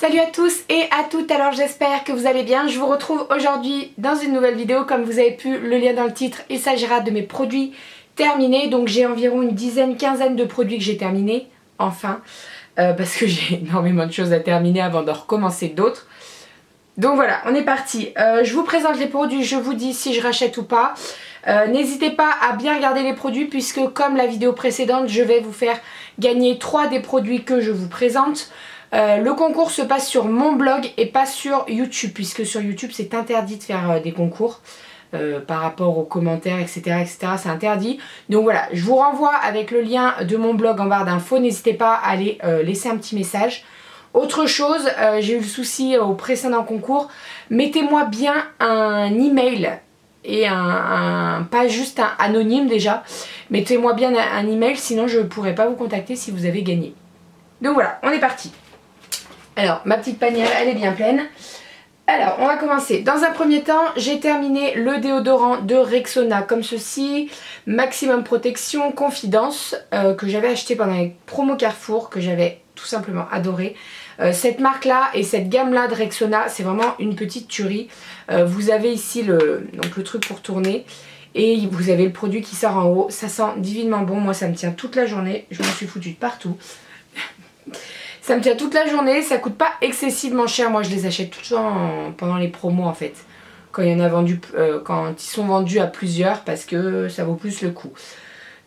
Salut à tous et à toutes, alors j'espère que vous allez bien. Je vous retrouve aujourd'hui dans une nouvelle vidéo. Comme vous avez pu le lire dans le titre, il s'agira de mes produits terminés. Donc j'ai environ une dizaine, quinzaine de produits que j'ai terminés, enfin. Parce que j'ai énormément de choses à terminer avant de recommencer d'autres. Donc voilà, on est parti. Je vous présente les produits, je vous dis si je rachète ou pas. N'hésitez pas à bien regarder les produits puisque comme la vidéo précédente, je vais vous faire gagner 3 des produits que je vous présente. Le concours se passe sur mon blog et pas sur YouTube puisque sur YouTube c'est interdit de faire des concours par rapport aux commentaires etc. c'est interdit. Donc voilà, je vous renvoie avec le lien de mon blog en barre d'infos. N'hésitez pas à aller laisser un petit message. Autre chose, j'ai eu le souci au précédent concours, mettez-moi bien un email et pas juste un anonyme déjà, mettez-moi bien un email sinon je ne pourrai pas vous contacter si vous avez gagné. Donc voilà, on est parti. Alors ma petite panière elle est bien pleine. Alors on va commencer. Dans un premier temps j'ai terminé le déodorant de Rexona comme ceci, Maximum Protection Confidence que j'avais acheté pendant les promos Carrefour, que j'avais tout simplement adoré. Cette marque là et cette gamme là de Rexona c'est vraiment une petite tuerie. Vous avez ici le truc pour tourner et vous avez le produit qui sort en haut. Ça sent divinement bon, moi ça me tient toute la journée, je m'en suis foutue de partout. Ça me tient toute la journée, ça coûte pas excessivement cher, moi je les achète tout le temps pendant les promos en fait. Quand il y en a vendu, quand ils sont vendus à plusieurs parce que ça vaut plus le coup.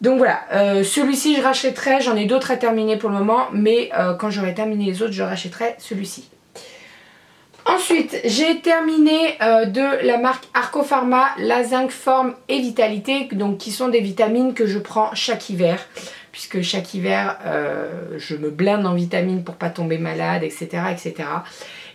Donc voilà, celui-ci je rachèterai, j'en ai d'autres à terminer pour le moment, mais quand j'aurai terminé les autres, je rachèterai celui-ci. Ensuite, j'ai terminé de la marque Arcopharma, la Zinc Forme et Vitalité, donc qui sont des vitamines que je prends chaque hiver, puisque chaque hiver, je me blinde en vitamines pour pas tomber malade, etc. etc.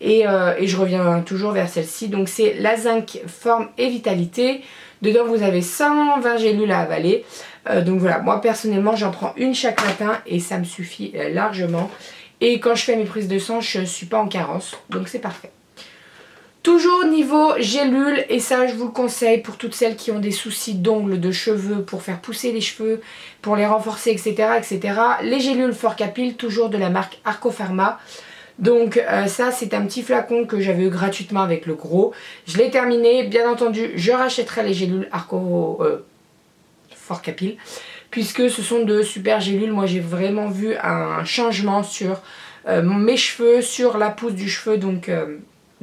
Et je reviens toujours vers celle-ci, donc c'est la Zinc Forme et Vitalité. Dedans, vous avez 120 gélules à avaler. Donc voilà, moi personnellement j'en prends une chaque matin et ça me suffit largement. Et quand je fais mes prises de sang, je ne suis pas en carence, donc c'est parfait. Toujours niveau gélules, et ça je vous le conseille pour toutes celles qui ont des soucis d'ongles, de cheveux, pour faire pousser les cheveux, pour les renforcer, etc. etc. Les gélules Forcapil, toujours de la marque Arcopharma. Donc ça c'est un petit flacon que j'avais eu gratuitement avec le gros. Je l'ai terminé, bien entendu je rachèterai les gélules Forcapil puisque ce sont de super gélules. Moi j'ai vraiment vu un changement sur mes cheveux, sur la pousse du cheveu, donc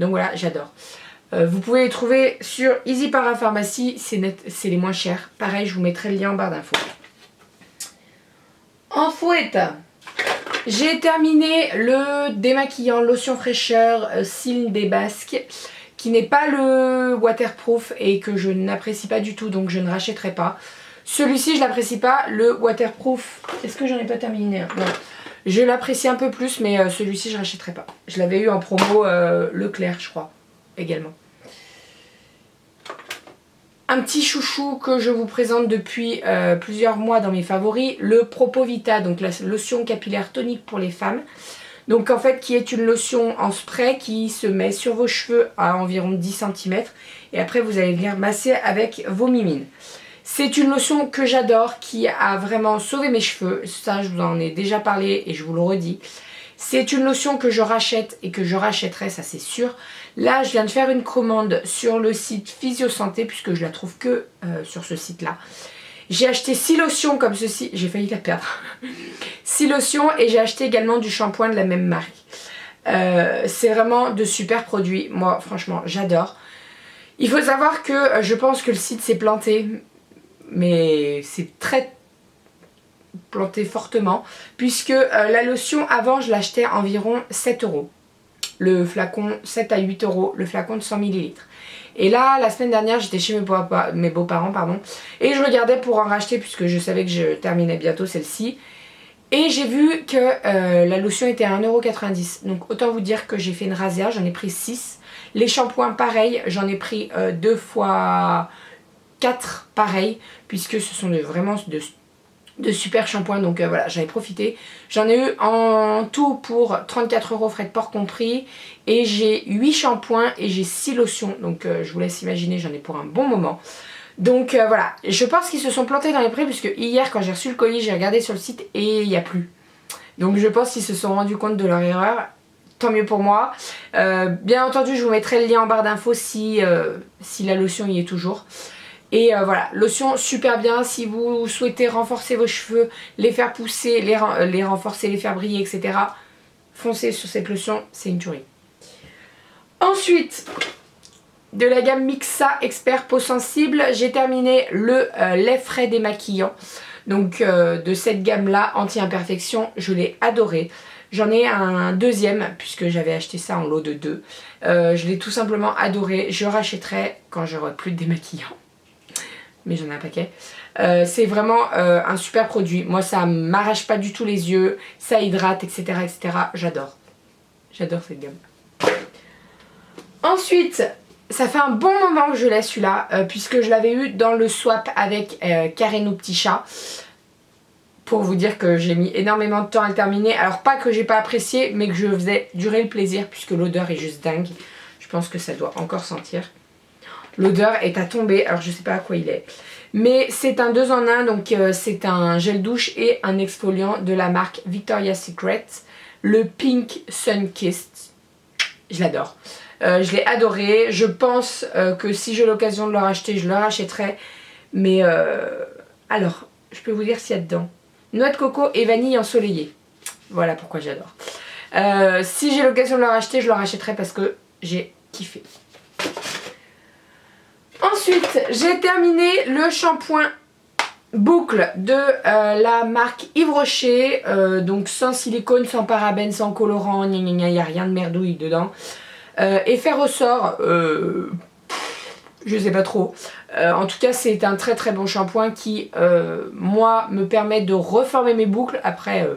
voilà, j'adore. Vous pouvez les trouver sur Easy Parapharmacie, c'est les moins chers. Pareil, je vous mettrai le lien en barre d'infos. En fouette, j'ai terminé le démaquillant lotion fraîcheur Cils des Basques, qui n'est pas le waterproof et que je n'apprécie pas du tout, donc je ne rachèterai pas. Celui-ci je l'apprécie pas, le waterproof, est-ce que j'en ai pas terminé? Non. Je l'apprécie un peu plus, mais celui-ci je rachèterai pas. Je l'avais eu en promo Leclerc je crois, également. Un petit chouchou que je vous présente depuis plusieurs mois dans mes favoris, le Propovita, donc la lotion capillaire tonique pour les femmes. Donc en fait qui est une lotion en spray qui se met sur vos cheveux à environ 10 cm et après vous allez venir masser avec vos mimines. C'est une lotion que j'adore, qui a vraiment sauvé mes cheveux, ça je vous en ai déjà parlé et je vous le redis. C'est une lotion que je rachète et que je rachèterai, ça c'est sûr. Là je viens de faire une commande sur le site Physiosanté puisque je la trouve que sur ce site là. J'ai acheté 6 lotions comme ceci, j'ai failli la perdre. 6 lotions et j'ai acheté également du shampoing de la même marque. C'est vraiment de super produits, moi franchement j'adore. Il faut savoir que je pense que le site s'est planté, mais c'est très planté fortement, puisque la lotion avant je l'achetais environ 7 €. Le flacon 7 à 8 €, le flacon de 100 ml. Et là la semaine dernière j'étais chez mes beaux-parents pardon, et je regardais pour en racheter puisque je savais que je terminais bientôt celle-ci. Et j'ai vu que la lotion était à 1,90 €. Donc autant vous dire que j'ai fait une rasière, j'en ai pris 6. Les shampoings pareil, j'en ai pris 2 fois 4 pareil, puisque ce sont vraiment de super shampoings. Donc voilà, j'en ai profité. J'en ai eu en tout pour 34 € frais de port compris. Et j'ai 8 shampoings et j'ai 6 lotions. Donc je vous laisse imaginer, j'en ai pour un bon moment. Donc voilà, je pense qu'ils se sont plantés dans les prix puisque hier quand j'ai reçu le colis j'ai regardé sur le site et il n'y a plus. Donc je pense qu'ils se sont rendus compte de leur erreur. tant mieux pour moi. Bien entendu, je vous mettrai le lien en barre d'infos si la lotion y est toujours. Et voilà, lotion super bien si vous souhaitez renforcer vos cheveux, les faire pousser, les renforcer, les faire briller, etc. Foncez sur cette lotion, c'est une tuerie. Ensuite, de la gamme Mixa Expert Peau Sensible, j'ai terminé le lait frais démaquillant. Donc de cette gamme là, anti-imperfection, je l'ai adoré. J'en ai un deuxième puisque j'avais acheté ça en lot de 2. Je l'ai tout simplement adoré. Je rachèterai quand j'aurai plus de démaquillant. Mais j'en ai un paquet. C'est vraiment un super produit. Moi ça m'arrache pas du tout les yeux, ça hydrate, etc. etc. J'adore. J'adore cette gamme. Ensuite, ça fait un bon moment que je l'ai celui-là, puisque je l'avais eu dans le swap avec Karen au petit chat. Pour vous dire que j'ai mis énormément de temps à le terminer. Alors pas que j'ai pas apprécié, mais que je faisais durer le plaisir, puisque l'odeur est juste dingue. Je pense que ça doit encore sentir. L'odeur est à tomber, alors je sais pas à quoi il est. Mais c'est un 2 en 1, donc c'est un gel douche et un exfoliant de la marque Victoria's Secret. Le Pink Sun Kissed. Je l'adore. Je l'ai adoré. Je pense que si j'ai l'occasion de le racheter, je le rachèterai. Mais alors, je peux vous dire ce qu'il y a dedans. Noix de coco et vanille ensoleillée. Voilà pourquoi j'adore. Si j'ai l'occasion de le racheter, je le rachèterai parce que j'ai kiffé. Ensuite, j'ai terminé le shampoing boucle de la marque Yves Rocher. Donc sans silicone, sans parabènes, sans colorant, il n'y a rien de merdouille dedans. Effet ressort, je sais pas trop. En tout cas, c'est un très très bon shampoing qui, moi, me permet de reformer mes boucles. Après,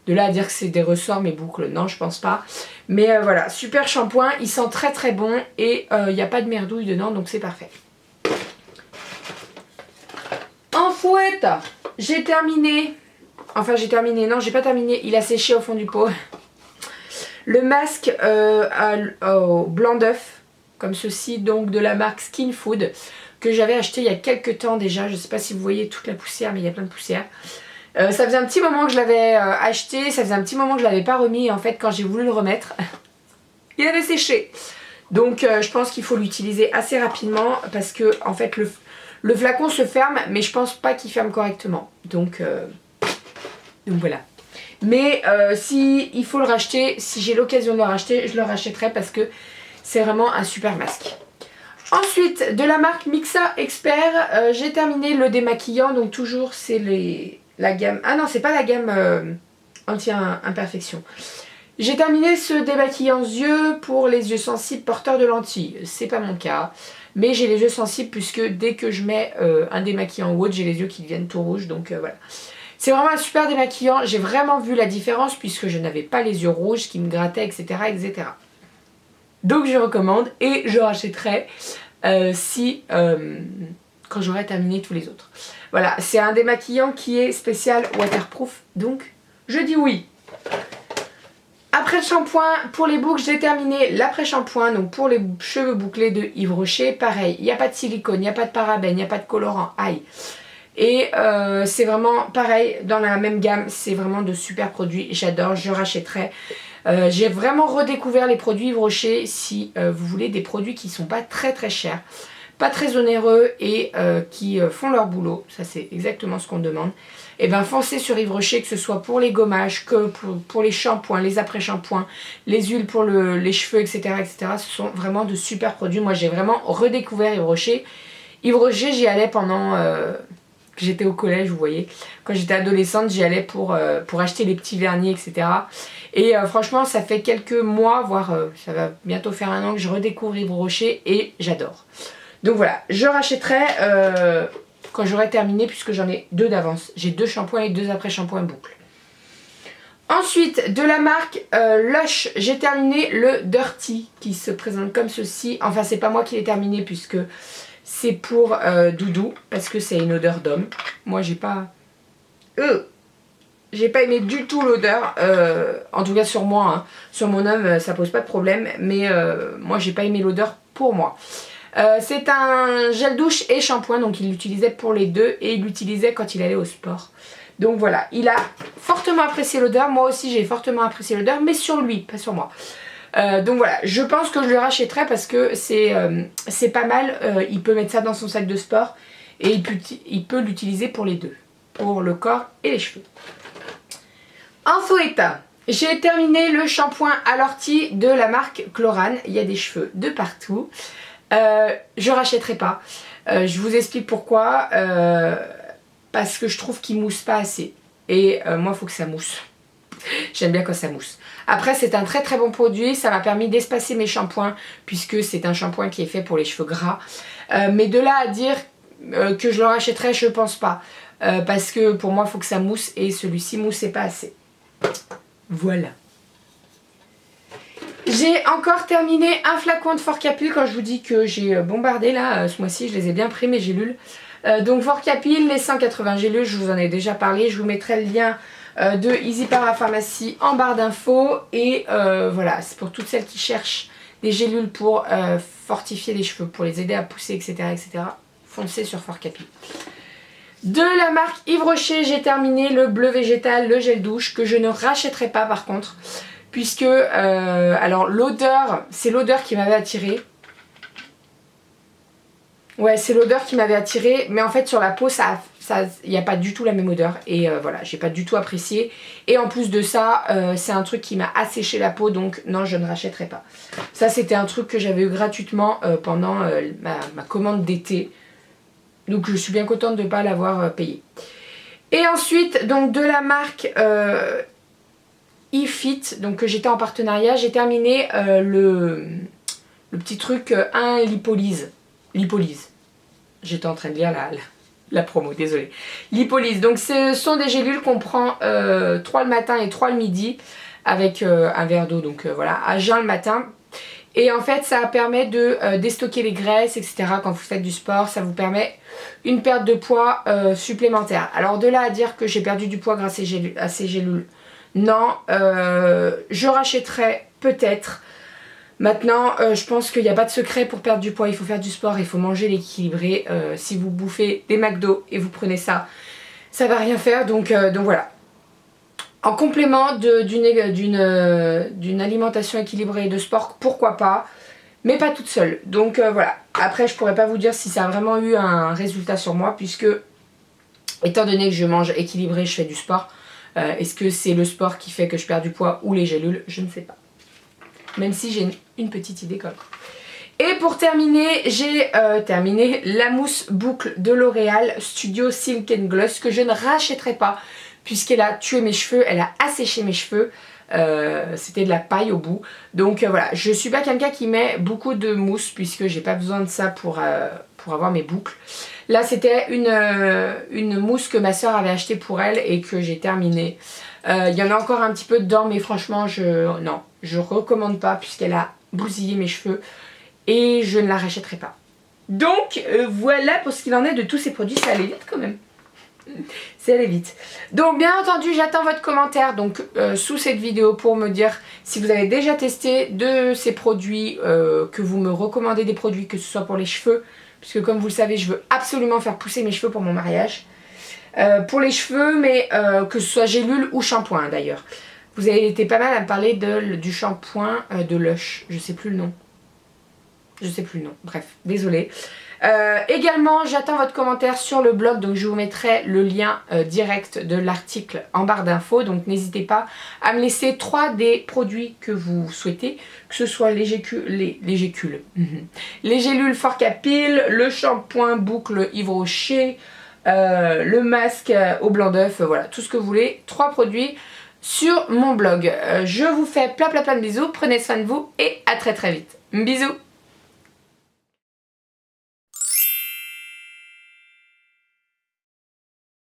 de là à dire que c'est des ressorts, mes boucles, non, je pense pas. Mais voilà, super shampoing, il sent très très bon et il n'y a pas de merdouille dedans, donc c'est parfait. En fouette, j'ai terminé. Enfin, j'ai terminé, non, j'ai pas terminé, il a séché au fond du pot. Le masque au blanc d'œuf, comme ceci, donc de la marque Skin Food, que j'avais acheté il y a quelques temps déjà. Je ne sais pas si vous voyez toute la poussière, mais il y a plein de poussière. Ça faisait un petit moment que je l'avais acheté, ça faisait un petit moment que je ne l'avais pas remis. Et en fait, quand j'ai voulu le remettre, il avait séché. Donc je pense qu'il faut l'utiliser assez rapidement parce que en fait le flacon se ferme, mais je pense pas qu'il ferme correctement. Donc voilà. Mais si il faut le racheter, si j'ai l'occasion de le racheter, je le rachèterai parce que c'est vraiment un super masque. Ensuite, de la marque Mixa Expert, j'ai terminé le démaquillant. Donc toujours c'est la gamme... Ah non, c'est pas la gamme anti-imperfection. J'ai terminé ce démaquillant yeux pour les yeux sensibles porteurs de lentilles. C'est pas mon cas. Mais j'ai les yeux sensibles puisque dès que je mets un démaquillant ou autre, j'ai les yeux qui deviennent tout rouges. Donc voilà. C'est vraiment un super démaquillant. J'ai vraiment vu la différence puisque je n'avais pas les yeux rouges qui me grattaient, etc. etc. Donc je recommande et je rachèterai quand j'aurai terminé tous les autres. Voilà, c'est un démaquillant qui est spécial waterproof. Donc je dis oui. Après le shampoing, pour les boucles, j'ai terminé l'après-shampoing. Donc pour les cheveux bouclés de Yves Rocher, pareil. Il n'y a pas de silicone, il n'y a pas de parabènes, il n'y a pas de colorant. Aïe. Et c'est vraiment pareil dans la même gamme, c'est vraiment de super produits, j'adore, je rachèterai. J'ai vraiment redécouvert les produits Yves Rocher si vous voulez des produits qui ne sont pas très très chers, pas très onéreux et qui font leur boulot, ça c'est exactement ce qu'on demande. Et bien foncez sur Yves Rocher, que ce soit pour les gommages, que pour les shampoings, les après-shampoings, les huiles pour les cheveux, etc., etc. Ce sont vraiment de super produits. Moi j'ai vraiment redécouvert Yves Rocher. Yves Rocher, j'y allais pendant... j'étais au collège, vous voyez. Quand j'étais adolescente, j'y allais pour acheter les petits vernis, etc. Et franchement, ça fait quelques mois, voire ça va bientôt faire 1 an que je redécouvre Yves Rocher et j'adore. Donc voilà, je rachèterai quand j'aurai terminé puisque j'en ai 2 d'avance. J'ai 2 shampoings et 2 après-shampoings boucle. Ensuite, de la marque Lush, j'ai terminé le Dirty qui se présente comme ceci. Enfin, c'est pas moi qui l'ai terminé puisque... c'est pour Doudou, parce que c'est une odeur d'homme. Moi, j'ai pas aimé du tout l'odeur. En tout cas, sur moi. Hein. Sur mon homme, ça pose pas de problème. Mais moi, j'ai pas aimé l'odeur pour moi. C'est un gel douche et shampoing. Donc, il l'utilisait pour les deux. Et il l'utilisait quand il allait au sport. Donc voilà, il a fortement apprécié l'odeur. Moi aussi j'ai fortement apprécié l'odeur, mais sur lui, pas sur moi. Donc voilà, je pense que je le rachèterai parce que c'est pas mal. Il peut mettre ça dans son sac de sport et il peut l'utiliser pour les deux, pour le corps et les cheveux. Info état, j'ai terminé le shampoing à l'ortie de la marque Chlorane. Il y a des cheveux de partout. Je rachèterai pas. Je vous explique pourquoi. Parce que je trouve qu'il mousse pas assez. Et moi, il faut que ça mousse. J'aime bien quand ça mousse. Après, c'est un très très bon produit. Ça m'a permis d'espacer mes shampoings puisque c'est un shampoing qui est fait pour les cheveux gras. Mais de là à dire que je le rachèterai, je pense pas. Parce que pour moi, il faut que ça mousse et celui-ci moussait pas assez. Voilà. J'ai encore terminé un flacon de Fort Capil quand je vous dis que j'ai bombardé là. Ce mois-ci, je les ai bien pris mes gélules. Donc Fort Capil, les 180 gélules, je vous en ai déjà parlé. Je vous mettrai le lien de Easy Parapharmacie en barre d'infos. Et voilà, c'est pour toutes celles qui cherchent des gélules pour fortifier les cheveux, pour les aider à pousser, etc. etc. Foncez sur Fort Capil. De la marque Yves Rocher, j'ai terminé le bleu végétal, le gel douche, que je ne rachèterai pas par contre. Puisque, alors l'odeur, c'est l'odeur qui m'avait attirée. Ouais, c'est l'odeur qui m'avait attirée, mais en fait sur la peau, il n'y a pas du tout la même odeur. Et voilà, j'ai pas du tout apprécié. Et en plus de ça, c'est un truc qui m'a asséché la peau, donc non, je ne rachèterai pas. Ça, c'était un truc que j'avais eu gratuitement pendant ma commande d'été. Donc je suis bien contente de ne pas l'avoir payé. Et ensuite, donc de la marque eFit, donc que j'étais en partenariat, j'ai terminé le petit truc 1 lipolyse. Lipolyse. J'étais en train de lire la promo, désolée. Lipolyse. Donc ce sont des gélules qu'on prend 3 le matin et 3 le midi avec un verre d'eau. Donc voilà, à jeun le matin. Et en fait, ça permet de déstocker les graisses, etc. Quand vous faites du sport, ça vous permet une perte de poids supplémentaire. Alors de là à dire que j'ai perdu du poids grâce à ces gélules, non. Je rachèterai peut-être. Maintenant, je pense qu'il n'y a pas de secret pour perdre du poids. Il faut faire du sport, il faut manger l'équilibré. Si vous bouffez des McDo et vous prenez ça, ça va rien faire. Donc voilà. En complément d'une alimentation équilibrée et de sport, pourquoi pas, mais pas toute seule. Donc voilà. Après, je pourrais pas vous dire si ça a vraiment eu un résultat sur moi, puisque étant donné que je mange équilibré, je fais du sport. Est-ce que c'est le sport qui fait que je perds du poids ou les gélules? Je ne sais pas. Même si j'ai une petite idée quand même. Et pour terminer, j'ai terminé la mousse boucle de L'Oréal Studio Silk and Gloss, que je ne rachèterai pas puisqu'elle a tué mes cheveux, elle a asséché mes cheveux. C'était de la paille au bout. Donc voilà, je suis pas quelqu'un qui met beaucoup de mousse puisque j'ai pas besoin de ça pour avoir mes boucles. Là c'était une mousse que ma soeur avait achetée pour elle et que j'ai terminée. Il y en a encore un petit peu dedans, mais franchement non, je recommande pas puisqu'elle a bousillé mes cheveux et je ne la rachèterai pas. Donc voilà pour ce qu'il en est de tous ces produits. Ça allait vite quand même. C'est allé vite. Donc bien entendu, j'attends votre commentaire donc sous cette vidéo pour me dire si vous avez déjà testé de ces produits, que vous me recommandez des produits, que ce soit pour les cheveux, puisque comme vous le savez, je veux absolument faire pousser mes cheveux pour mon mariage. Pour les cheveux, mais que ce soit gélule ou shampoing d'ailleurs. Vous avez été pas mal à me parler du shampoing de Lush, je sais plus le nom. Je sais plus le nom, bref, désolée. Également, j'attends votre commentaire sur le blog, donc je vous mettrai le lien direct de l'article en barre d'infos. Donc n'hésitez pas à me laisser 3 des produits que vous souhaitez, que ce soit les gélules Fort Capil, le shampoing boucle Yves Rocher, le masque au blanc d'œuf, voilà, tout ce que vous voulez. 3 produits sur mon blog. Je vous fais plein de bisous, prenez soin de vous et à très vite. Bisous.